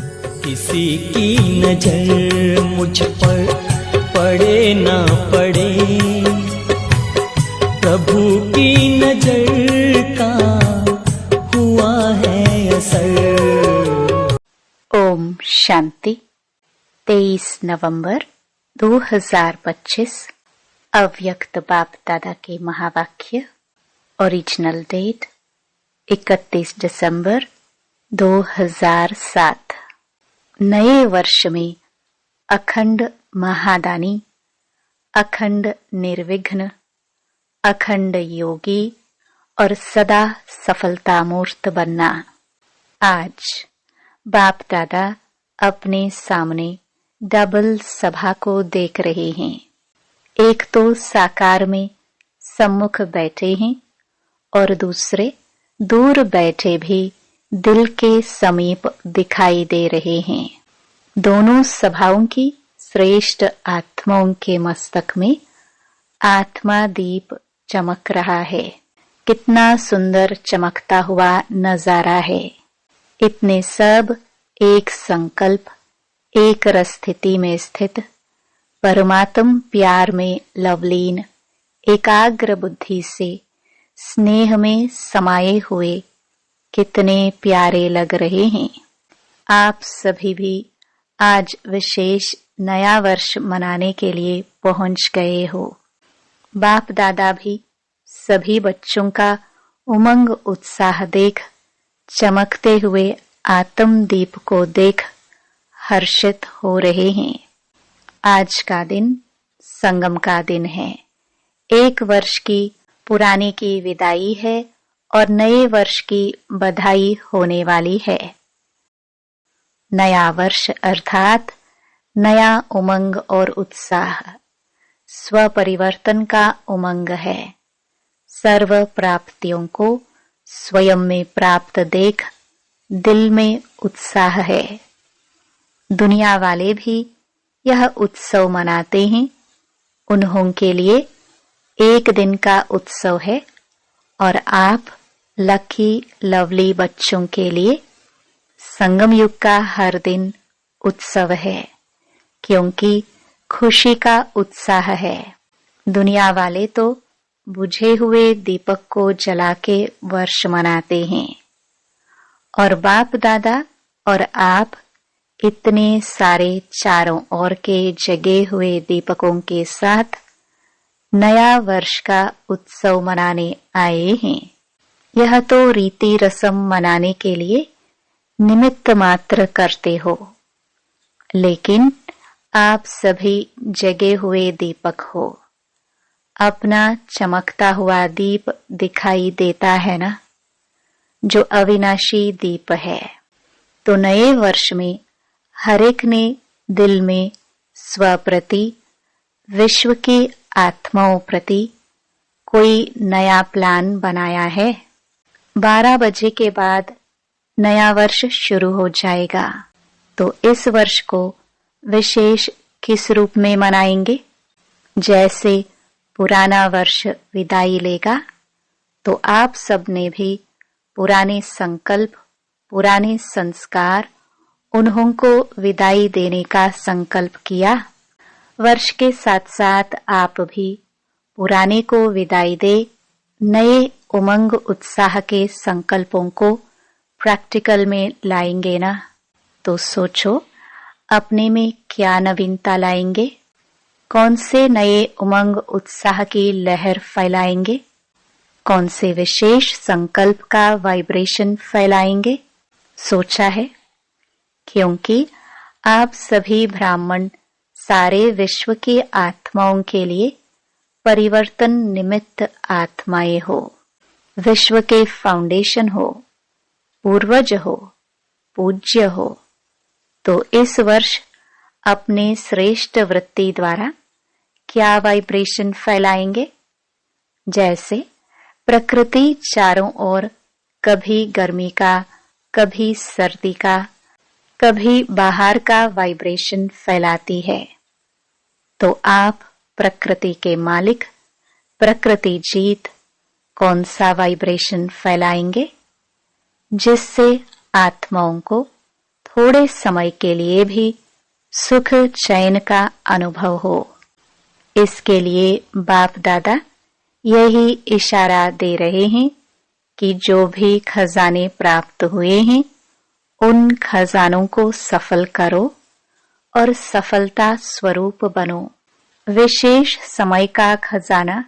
किसी की नजर मुझ पर पड़े ना पड़े, प्रभु की नजर का हुआ है असर। ओम शांति। 23 नवंबर 2025 अव्यक्त बाप दादा के महावाक्य। ओरिजिनल डेट 31 दिसंबर 2007। नए वर्ष में अखंड महादानी, अखंड निर्विघ्न, अखंड योगी और सदा सफलता मूर्त बनना। आज बाप दादा अपने सामने डबल सभा को देख रहे हैं। एक तो साकार में सम्मुख बैठे हैं और दूसरे दूर बैठे भी दिल के समीप दिखाई दे रहे हैं। दोनों सभाओं की श्रेष्ठ आत्माओं के मस्तक में आत्मा दीप चमक रहा है। कितना सुंदर चमकता हुआ नजारा है। इतने सब एक संकल्प, एक रसस्थिति में स्थित, परमात्म प्यार में लवलीन, एकाग्र बुद्धि से स्नेह में समाये हुए कितने प्यारे लग रहे हैं। आप सभी भी आज विशेष नया वर्ष मनाने के लिए पहुंच गए हो। बाप दादा भी सभी बच्चों का उमंग उत्साह देख, चमकते हुए आत्म दीप को देख हर्षित हो रहे हैं। आज का दिन संगम का दिन है। एक वर्ष की पुराने की विदाई है और नए वर्ष की बधाई होने वाली है। नया वर्ष अर्थात नया उमंग और उत्साह, स्व परिवर्तन का उमंग है। सर्व प्राप्तियों को स्वयं में प्राप्त देख दिल में उत्साह है। दुनिया वाले भी यह उत्सव मनाते हैं। उन्हों के लिए एक दिन का उत्सव है और आप लकी लवली बच्चों के लिए संगम युग का हर दिन उत्सव है, क्योंकि खुशी का उत्साह है। दुनिया वाले तो बुझे हुए दीपक को जला के वर्ष मनाते हैं और बाप दादा और आप इतने सारे चारों ओर के जगे हुए दीपकों के साथ नया वर्ष का उत्सव मनाने आए हैं। यह तो रीति रस्म मनाने के लिए निमित्त मात्र करते हो, लेकिन आप सभी जगे हुए दीपक हो। अपना चमकता हुआ दीप दिखाई देता है ना, जो अविनाशी दीप है। तो नए वर्ष में हर एक ने दिल में स्व प्रति, विश्व की आत्माओं प्रति कोई नया प्लान बनाया है। 12 बजे के बाद नया वर्ष शुरू हो जाएगा। तो इस वर्ष को विशेष किस रूप में मनाएंगे? जैसे पुराना वर्ष विदाई लेगा, तो आप सब ने भी पुराने संकल्प, पुराने संस्कार, उन्हों को विदाई देने का संकल्प किया। वर्ष के साथ साथ आप भी पुराने को विदाई दे नए उमंग उत्साह के संकल्पों को प्रैक्टिकल में लाएंगे ना। तो सोचो अपने में क्या नवीनता लाएंगे, कौन से नए उमंग उत्साह की लहर फैलाएंगे, कौन से विशेष संकल्प का वाइब्रेशन फैलाएंगे। सोचा है? क्योंकि आप सभी ब्राह्मण सारे विश्व की आत्माओं के लिए परिवर्तन निमित्त आत्माएं हो, विश्व के फाउंडेशन हो, पूर्वज हो, पूज्य हो। तो इस वर्ष अपने श्रेष्ठ वृत्ति द्वारा क्या वाइब्रेशन फैलाएंगे? जैसे प्रकृति चारों ओर कभी गर्मी का, कभी सर्दी का, कभी बाहर का वाइब्रेशन फैलाती है। तो आप प्रकृति के मालिक, प्रकृति जीत, कौन सा वाइब्रेशन फैलाएंगे जिससे आत्माओं को थोड़े समय के लिए भी सुख चैन का अनुभव हो। इसके लिए बाप दादा यही इशारा दे रहे हैं कि जो भी खजाने प्राप्त हुए हैं उन खजानों को सफल करो और सफलता स्वरूप बनो। विशेष समय का खजाना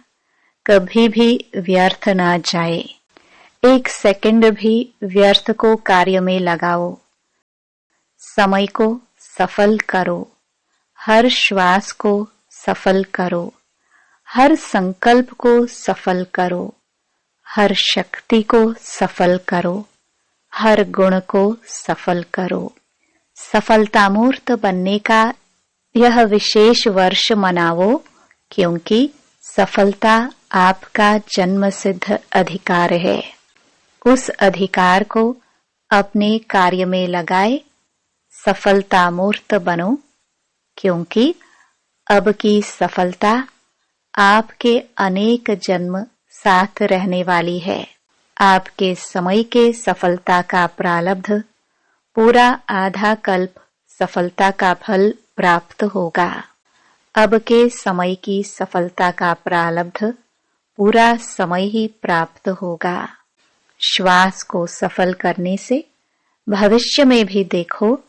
कभी भी व्यर्थ ना जाए। एक सेकंड भी व्यर्थ को कार्य में लगाओ। समय को सफल करो, हर श्वास को सफल करो, हर संकल्प को सफल करो, हर शक्ति को सफल करो, हर गुण को सफल करो। सफलता मूर्त बनने का यह विशेष वर्ष मनाओ, क्योंकि सफलता आपका जन्म सिद्ध अधिकार है। उस अधिकार को अपने कार्य में लगाए, सफलता मूर्त बनो, क्योंकि अब की सफलता आपके अनेक जन्म साथ रहने वाली है। आपके समय के सफलता का प्रारब्ध पूरा आधा कल्प सफलता का फल प्राप्त होगा। अब के समय की सफलता का प्रारब्ध पूरा समय ही प्राप्त होगा। श्वास को सफल करने से भविष्य में भी देखो,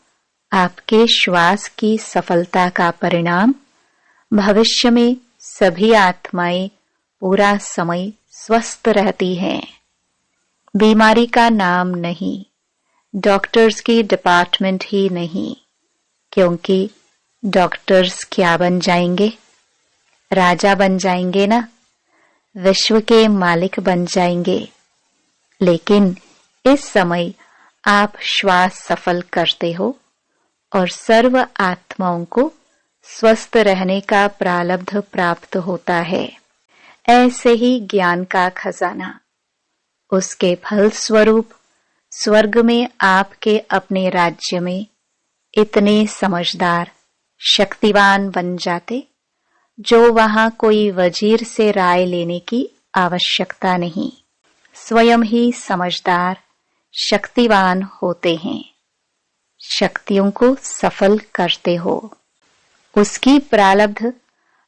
आपके श्वास की सफलता का परिणाम भविष्य में सभी आत्माएं पूरा समय स्वस्थ रहती हैं। बीमारी का नाम नहीं, डॉक्टर्स की डिपार्टमेंट ही नहीं, क्योंकि डॉक्टर्स क्या बन जाएंगे? राजा बन जाएंगे ना, विश्व के मालिक बन जाएंगे। लेकिन इस समय आप श्वास सफल करते हो और सर्व आत्माओं को स्वस्थ रहने का प्रारब्ध प्राप्त होता है। ऐसे ही ज्ञान का खजाना, उसके फल स्वरूप स्वर्ग में आपके अपने राज्य में इतने समझदार शक्तिवान बन जाते, जो वहां कोई वजीर से राय लेने की आवश्यकता नहीं। स्वयं ही समझदार शक्तिवान होते हैं। शक्तियों को सफल करते हो। उसकी प्रारब्ध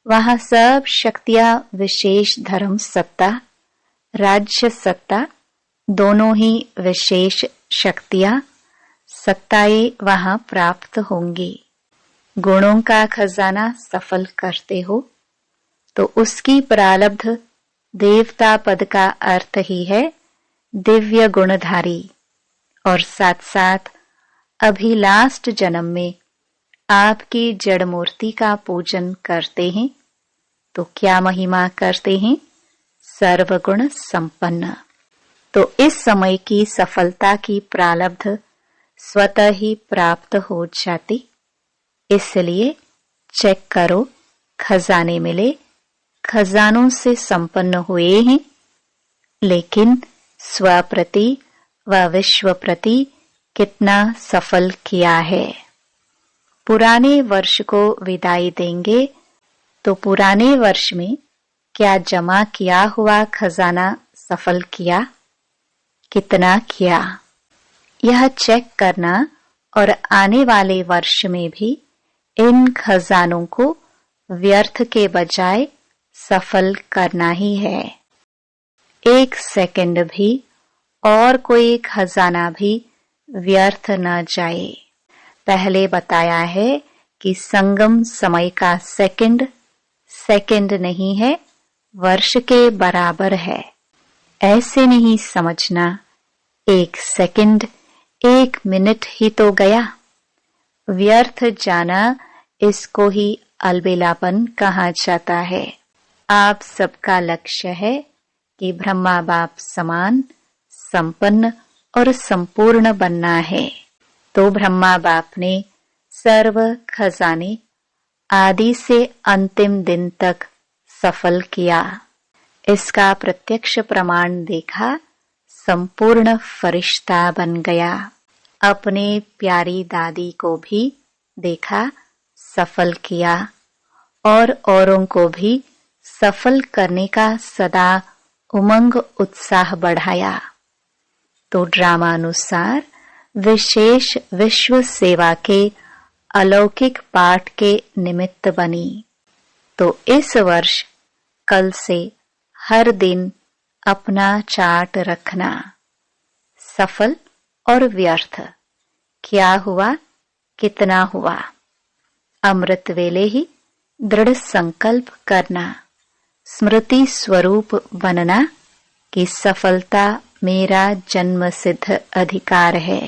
वहां सब शक्तियां, विशेष धर्म सत्ता, राज्य सत्ता, दोनों ही विशेष शक्तियां, सत्ताएं वहां प्राप्त होंगी। गुणों का खजाना सफल करते हो तो उसकी प्रारब्ध देवता पद का अर्थ ही है दिव्य गुणधारी। और साथ साथ अभी लास्ट जन्म में आपकी जड़ मूर्ति का पूजन करते हैं तो क्या महिमा करते हैं? सर्वगुण संपन्न। तो इस समय की सफलता की प्रारब्ध स्वतः ही प्राप्त हो जाती। इसलिए चेक करो, खजाने मिले, खजानों से संपन्न हुए हैं, लेकिन स्व प्रति व विश्व प्रति कितना सफल किया है। पुराने वर्ष को विदाई देंगे तो पुराने वर्ष में क्या जमा किया हुआ खजाना सफल किया, कितना किया, यह चेक करना और आने वाले वर्ष में भी इन खजानों को व्यर्थ के बजाय सफल करना ही है। एक सेकंड भी और कोई खजाना भी व्यर्थ न जाए। पहले बताया है कि संगम समय का सेकंड सेकंड नहीं है, वर्ष के बराबर है। ऐसे नहीं समझना एक सेकंड एक मिनट ही तो गया। व्यर्थ जाना इसको ही अलबेलापन कहा जाता है। आप सबका लक्ष्य है कि ब्रह्मा बाप समान संपन्न और संपूर्ण बनना है। तो ब्रह्मा बाप ने सर्व खजाने आदि से अंतिम दिन तक सफल किया। इसका प्रत्यक्ष प्रमाण देखा, संपूर्ण फरिश्ता बन गया। अपने प्यारी दादी को भी देखा, सफल किया और औरों को भी सफल करने का सदा उमंग उत्साह बढ़ाया। तो ड्रामानुसार विशेष विश्व सेवा के अलौकिक पाठ के निमित्त बनी। तो इस वर्ष कल से हर दिन अपना चार्ट रखना। सफल और व्यर्थ, क्या हुआ, कितना हुआ। अमृत वेले ही दृढ़ संकल्प करना, स्मृति स्वरूप बनना कि सफलता मेरा जन्म सिद्ध अधिकार है।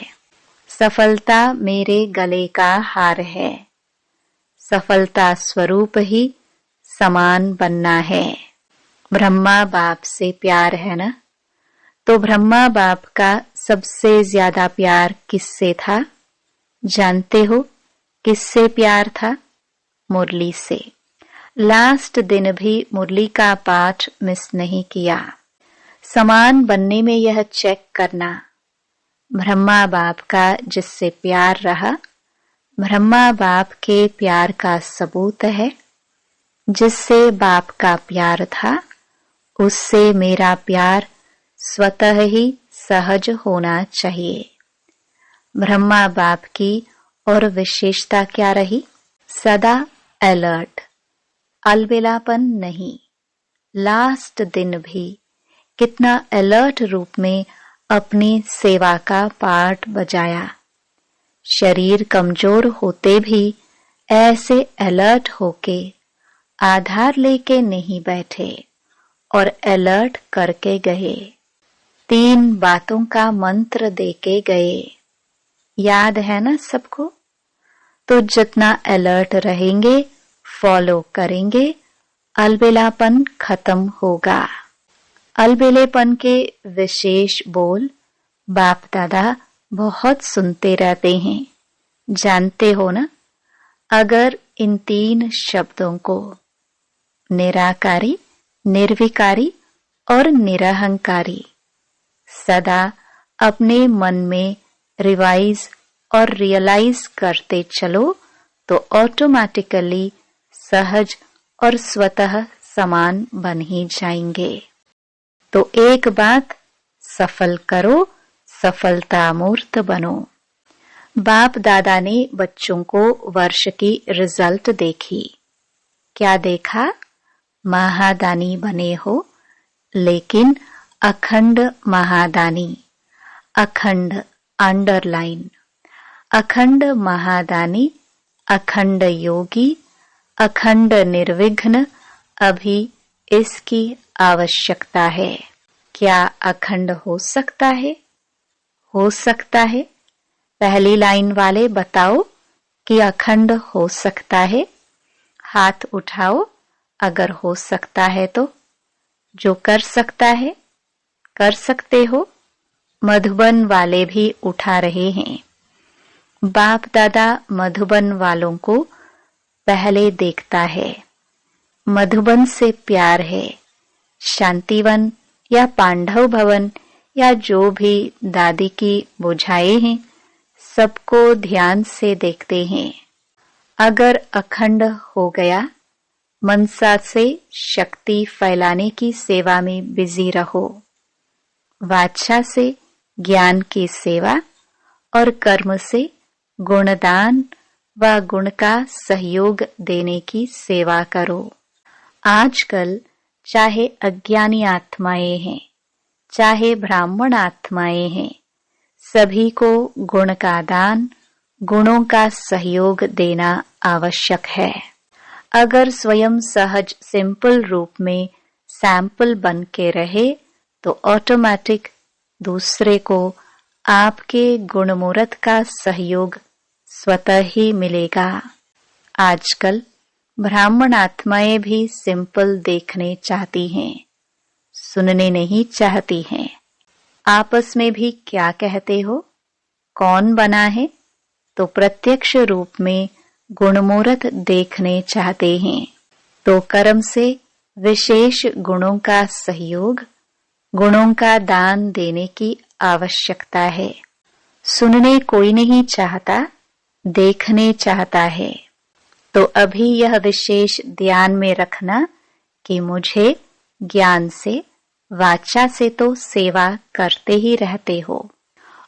सफलता मेरे गले का हार है। सफलता स्वरूप ही समान बनना है। ब्रह्मा बाप से प्यार है ना? तो ब्रह्मा बाप का सबसे ज्यादा प्यार किससे था? जानते हो किससे प्यार था? मुरली से। लास्ट दिन भी मुरली का पाठ मिस नहीं किया। समान बनने में यह चेक करना, ब्रह्मा बाप का जिससे प्यार रहा, ब्रह्मा बाप के प्यार का सबूत है। जिससे बाप का प्यार था, उससे मेरा प्यार स्वतः ही सहज होना चाहिए। ब्रह्मा बाप की और विशेषता क्या रही? सदा अलर्ट, अलबेलापन नहीं। लास्ट दिन भी कितना अलर्ट रूप में अपनी सेवा का पार्ट बजाया। शरीर कमजोर होते भी ऐसे अलर्ट होके आधार लेके नहीं बैठे और अलर्ट करके गए। 3 बातों का मंत्र देके गए। याद है ना सबको? तो जितना अलर्ट रहेंगे, फॉलो करेंगे, अलबेलापन खत्म होगा। अलबेलेपन के विशेष बोल बाप दादा बहुत सुनते रहते हैं। जानते हो ना? अगर इन 3 शब्दों को निराकारी, निर्विकारी और निरहंकारी सदा अपने मन में रिवाइज और रियलाइज करते चलो तो ऑटोमेटिकली सहज और स्वतः समान बन ही जाएंगे। तो एक बात सफल करो, सफलता मूर्त बनो। बाप दादा ने बच्चों को वर्ष की रिजल्ट देखी। क्या देखा? महादानी बने हो, लेकिन अखंड महादानी। अखंड अंडरलाइन, अखंड महादानी, अखंड योगी, अखंड निर्विघ्न। अभी इसकी आवश्यकता है। क्या अखंड हो सकता है? हो सकता है। पहली लाइन वाले बताओ कि अखंड हो सकता है। हाथ उठाओ अगर हो सकता है तो। जो कर सकता है, कर सकते हो। मधुबन वाले भी उठा रहे हैं। बाप दादा मधुबन वालों को पहले देखता है। मधुबन से प्यार है। शांतिवन या पांडव भवन या जो भी दादी की बुझाएं हैं, सबको ध्यान से देखते हैं। अगर अखंड हो गया, मनसा से शक्ति फैलाने की सेवा में बिजी रहो। वाचा से ज्ञान की सेवा और कर्म से गुणदान व गुण का सहयोग देने की सेवा करो। आजकल चाहे अज्ञानी आत्माएं हैं, चाहे ब्राह्मण आत्माएं हैं, सभी को गुण का दान, गुणों का सहयोग देना आवश्यक है। अगर स्वयं सहज सिंपल रूप में सैंपल बन के रहे तो ऑटोमेटिक दूसरे को आपके गुणमूर्त का सहयोग स्वतः ही मिलेगा। आजकल ब्राह्मण आत्माएं भी सिंपल देखने चाहती हैं, सुनने नहीं चाहती हैं। आपस में भी क्या कहते हो? कौन बना है? तो प्रत्यक्ष रूप में गुणमूर्त देखने चाहते हैं। तो कर्म से विशेष गुणों का सहयोग, गुणों का दान देने की आवश्यकता है। सुनने कोई नहीं चाहता, देखने चाहता है। तो अभी यह विशेष ध्यान में रखना कि मुझे ज्ञान से, वाचा से तो सेवा करते ही रहते हो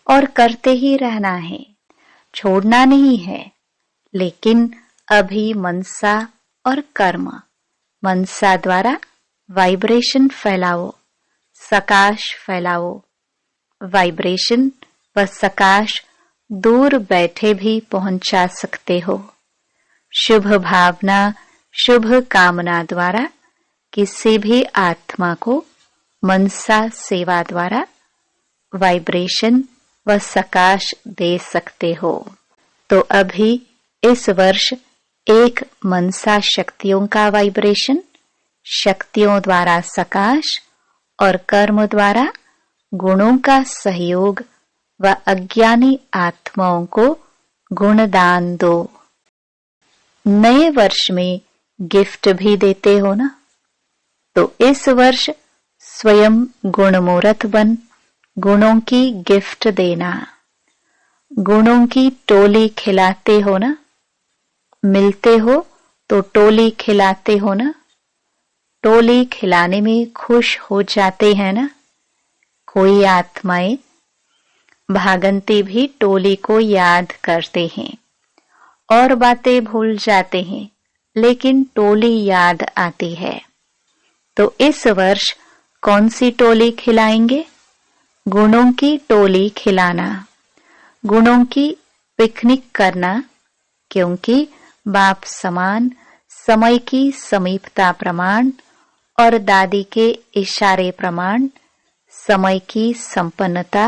और करते ही रहना है, छोड़ना नहीं है। लेकिन अभी मनसा और कर्म, मनसा द्वारा वाइब्रेशन फैलाओ, सकाश फैलाओ। वाइब्रेशन व सकाश दूर बैठे भी पहुंचा सकते हो। शुभ भावना, शुभ कामना द्वारा किसी भी आत्मा को मनसा सेवा द्वारा वाइब्रेशन व सकाश दे सकते हो। तो अभी इस वर्ष एक मनसा शक्तियों का वाइब्रेशन, शक्तियों द्वारा सकाश और कर्म द्वारा गुणों का सहयोग व अज्ञानी आत्माओं को गुणदान दो। नए वर्ष में गिफ्ट भी देते हो ना, तो इस वर्ष स्वयं गुणमूर्त बन गुणों की गिफ्ट देना। गुणों की टोली खिलाते हो ना, मिलते हो तो टोली खिलाते हो ना। टोली खिलाने में खुश हो जाते हैं ना। कोई आत्माएं भागंती भी टोली को याद करते हैं और बातें भूल जाते हैं, लेकिन टोली याद आती है। तो इस वर्ष कौन सी टोली खिलाएंगे? गुणों की टोली खिलाना, गुणों की पिकनिक करना, क्योंकि बाप समान समय की समीपता प्रमाण और दादी के इशारे प्रमाण समय की संपन्नता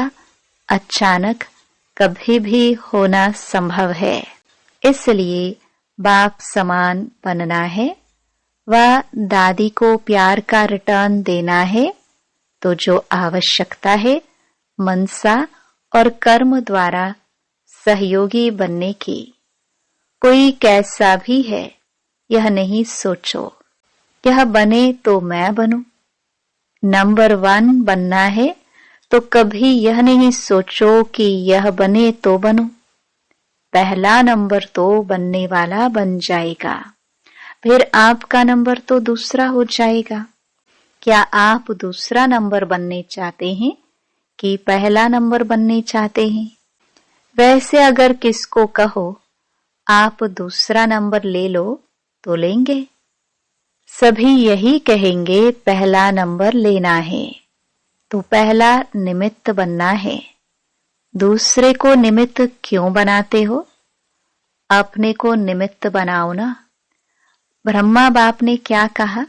अचानक कभी भी होना संभव है। इसलिए बाप समान बनना है व दादी को प्यार का रिटर्न देना है। तो जो आवश्यकता है मनसा और कर्म द्वारा सहयोगी बनने की, कोई कैसा भी है यह नहीं सोचो यह बने तो मैं बनूं। नंबर 1 बनना है तो कभी यह नहीं सोचो कि यह बने तो बनूं। पहला नंबर तो बनने वाला बन जाएगा, फिर आपका नंबर तो दूसरा हो जाएगा। क्या आप दूसरा नंबर बनने चाहते हैं कि पहला नंबर बनने चाहते हैं? वैसे अगर किसको कहो आप दूसरा नंबर ले लो तो लेंगे। सभी यही कहेंगे पहला नंबर लेना है। तो पहला निमित्त बनना है। दूसरे को निमित्त क्यों बनाते हो? अपने को निमित्त बनाओ ना। ब्रह्मा बाप ने क्या कहा?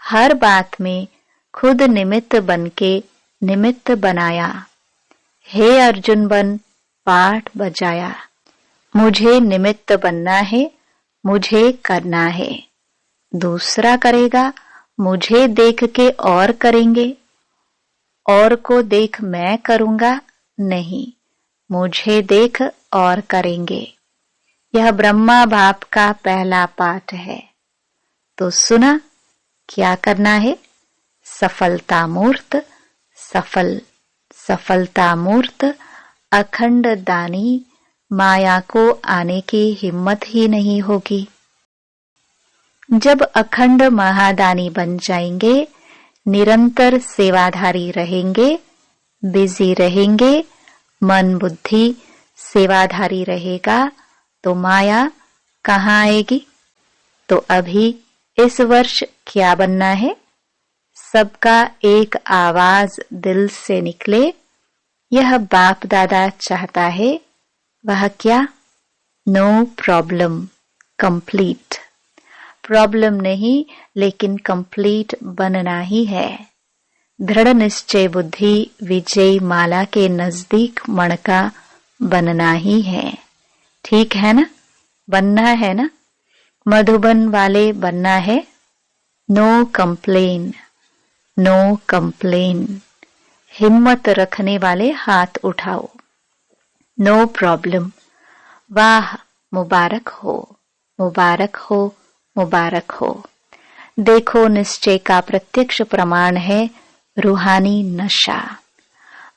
हर बात में खुद निमित्त बनके निमित्त बनाया। हे अर्जुन बन पाठ बजाया। मुझे निमित्त बनना है, मुझे करना है। दूसरा करेगा, मुझे देख के और करेंगे। और को देख मैं करूंगा नहीं, मुझे देख और करेंगे। यह ब्रह्मा बाप का पहला पाठ है। तो सुना क्या करना है? सफलता मूर्त, सफलता मूर्त अखंड दानी माया को आने की हिम्मत ही नहीं होगी। जब अखंड महादानी बन जाएंगे, निरंतर सेवाधारी रहेंगे, बिजी रहेंगे, मन बुद्धि सेवाधारी रहेगा, तो माया कहाँ आएगी? तो अभी इस वर्ष क्या बनना है? सबका एक आवाज दिल से निकले, यह बाप दादा चाहता है। वह क्या? No problem, complete. प्रॉब्लम नहीं, लेकिन कंप्लीट बनना ही है। दृढ़ निश्चय बुद्धि विजय माला के नजदीक मणका बनना ही है। ठीक है ना? बनना है ना? मधुबन वाले बनना है। No complain, no complain. हिम्मत रखने वाले हाथ उठाओ। No problem. वाह, मुबारक हो, मुबारक हो, मुबारक हो। देखो निश्चय का प्रत्यक्ष प्रमाण है रूहानी नशा।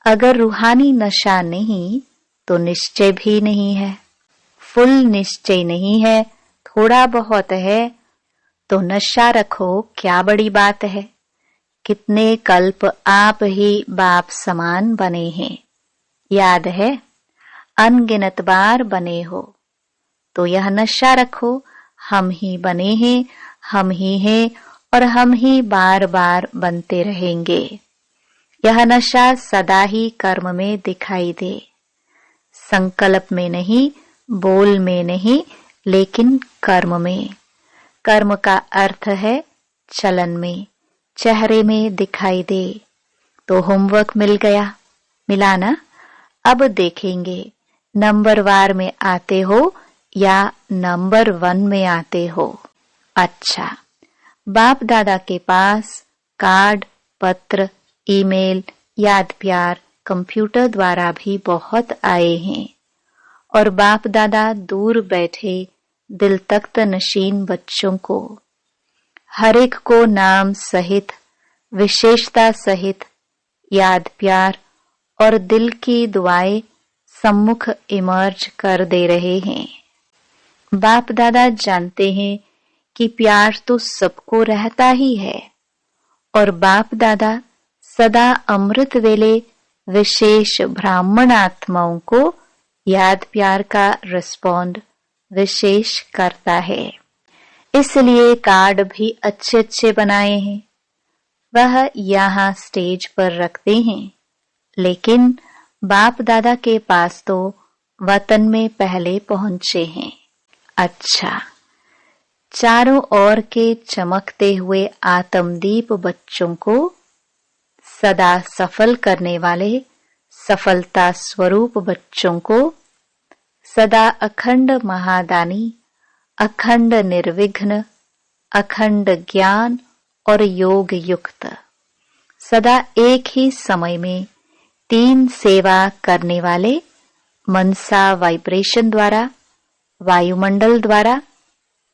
अगर रूहानी नशा नहीं तो निश्चय भी नहीं है। फुल निश्चय नहीं है, थोड़ा बहुत है तो नशा रखो, क्या बड़ी बात है। कितने कल्प आप ही बाप समान बने हैं, याद है, अनगिनत बार बने हो। तो यह नशा रखो, हम ही बने हैं, हम ही हैं और हम ही बार बार बनते रहेंगे। यह नशा सदा ही कर्म में दिखाई दे, संकल्प में नहीं, बोल में नहीं, लेकिन कर्म में। कर्म का अर्थ है चलन में, चेहरे में दिखाई दे। तो होमवर्क मिल गया, मिला ना? अब देखेंगे नंबर वार में आते हो या नंबर 1 में आते हो। अच्छा, बाप दादा के पास कार्ड, पत्र, ईमेल, याद प्यार कंप्यूटर द्वारा भी बहुत आए हैं और बाप दादा दूर बैठे दिल तख्त नशीन बच्चों को, हर एक को नाम सहित, विशेषता सहित याद प्यार और दिल की दुआएं सम्मुख इमर्ज कर दे रहे हैं। बाप दादा जानते हैं कि प्यार तो सबको रहता ही है और बाप दादा सदा अमृत वेले विशेष ब्राह्मण आत्माओं को याद प्यार का रिस्पॉन्ड विशेष करता है। इसलिए कार्ड भी अच्छे अच्छे बनाए हैं, वह यहाँ स्टेज पर रखते हैं। लेकिन बाप दादा के पास तो वतन में पहले पहुंचे हैं। अच्छा, चारों ओर के चमकते हुए आत्मदीप बच्चों को सदा सफल करने वाले सफलता स्वरूप बच्चों को सदा अखंड महादानी, अखंड निर्विघ्न, अखंड ज्ञान और योग युक्त, सदा एक ही समय में 3 सेवा करने वाले मनसा वाइब्रेशन द्वारा, वायुमंडल द्वारा,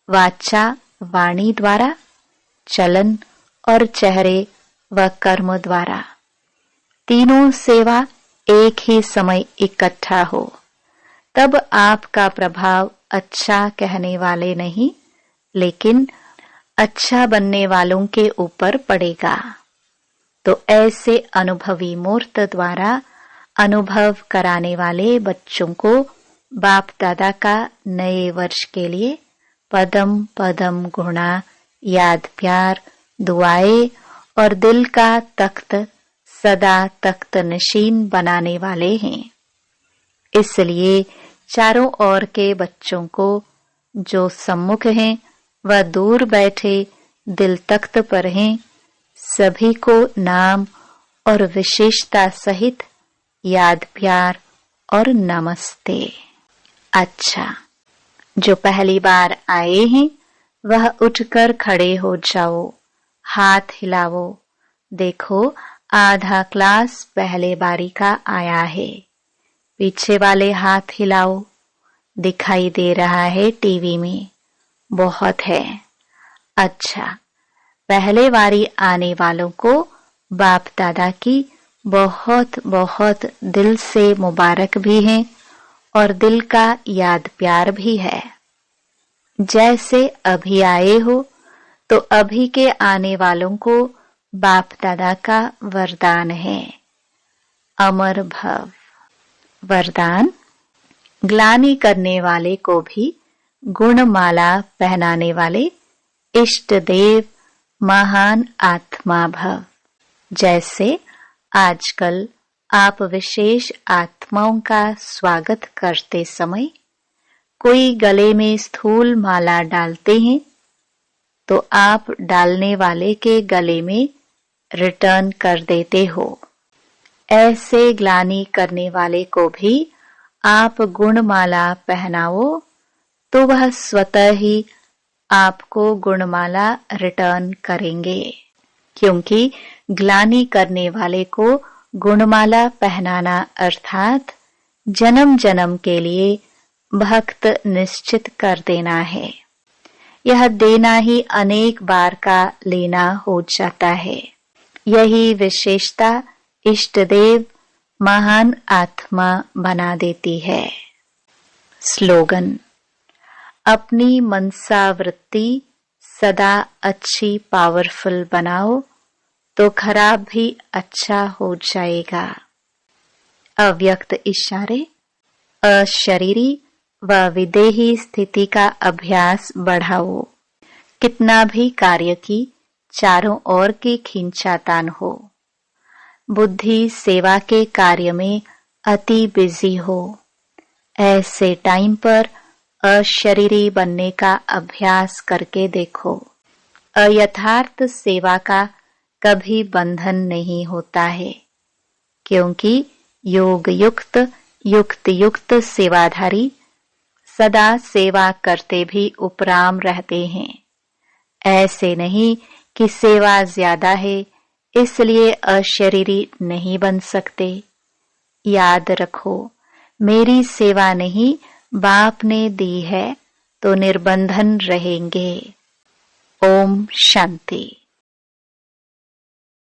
वाचा वाणी द्वारा, चलन और चेहरे व कर्म द्वारा, तीनों सेवा एक ही समय इकट्ठा हो, तब आपका प्रभाव अच्छा कहने वाले नहीं, लेकिन अच्छा बनने वालों के ऊपर पड़ेगा। तो ऐसे अनुभवी मूर्त द्वारा अनुभव कराने वाले बच्चों को बाप दादा का नए वर्ष के लिए पदम पदम गुणा, याद प्यार, दुआएं और दिल का तख्त सदा तख्त नशीन बनाने वाले हैं। इसलिए चारों ओर के बच्चों को जो सम्मुख हैं वह दूर बैठे दिल तख्त पर हैं, सभी को नाम और विशेषता सहित याद प्यार और नमस्ते। अच्छा, जो पहली बार आए हैं वह उठकर खड़े हो जाओ, हाथ हिलाओ। देखो, आधा क्लास पहले बारी का आया है। पीछे वाले हाथ हिलाओ, दिखाई दे रहा है टीवी में, बहुत है। अच्छा, पहले बारी आने वालों को बाप दादा की बहुत बहुत दिल से मुबारक भी है और दिल का याद प्यार भी है। जैसे अभी आए हो तो अभी के आने वालों को बाप दादा का वरदान है, अमर भव। वरदान, ग्लानि करने वाले को भी गुणमाला पहनाने वाले इष्ट देव महान आत्मा भव। जैसे आजकल आप विशेष आत्माओं का स्वागत करते समय कोई गले में स्थूल माला डालते हैं तो आप डालने वाले के गले में रिटर्न कर देते हो। ऐसे ग्लानि करने वाले को भी आप गुणमाला पहनाओ तो वह स्वतः ही आपको गुणमाला रिटर्न करेंगे, क्योंकि ग्लानि करने वाले को गुणमाला पहनाना अर्थात जन्म जन्म के लिए भक्त निश्चित कर देना है। यह देना ही अनेक बार का लेना हो जाता है। यही विशेषता इष्ट देव महान आत्मा बना देती है। स्लोगन, अपनी मनसा वृत्ति सदा अच्छी पावरफुल बनाओ तो खराब भी अच्छा हो जाएगा। अव्यक्त इशारे, अशरीरी व विदेही स्थिति का अभ्यास बढ़ाओ। कितना भी कार्य की चारों ओर की खींचातान हो, बुद्धि सेवा के कार्य में अति बिजी हो, ऐसे टाइम पर अशरीरी बनने का अभ्यास करके देखो। अयथार्थ सेवा का कभी बंधन नहीं होता है, क्योंकि योग युक्त युक्त युक्त सेवाधारी सदा सेवा करते भी उपराम रहते हैं। ऐसे नहीं कि सेवा ज्यादा है इसलिए अशरीरी नहीं बन सकते। याद रखो, मेरी सेवा नहीं बाप ने दी है तो निर्बंधन रहेंगे। ओम शांति।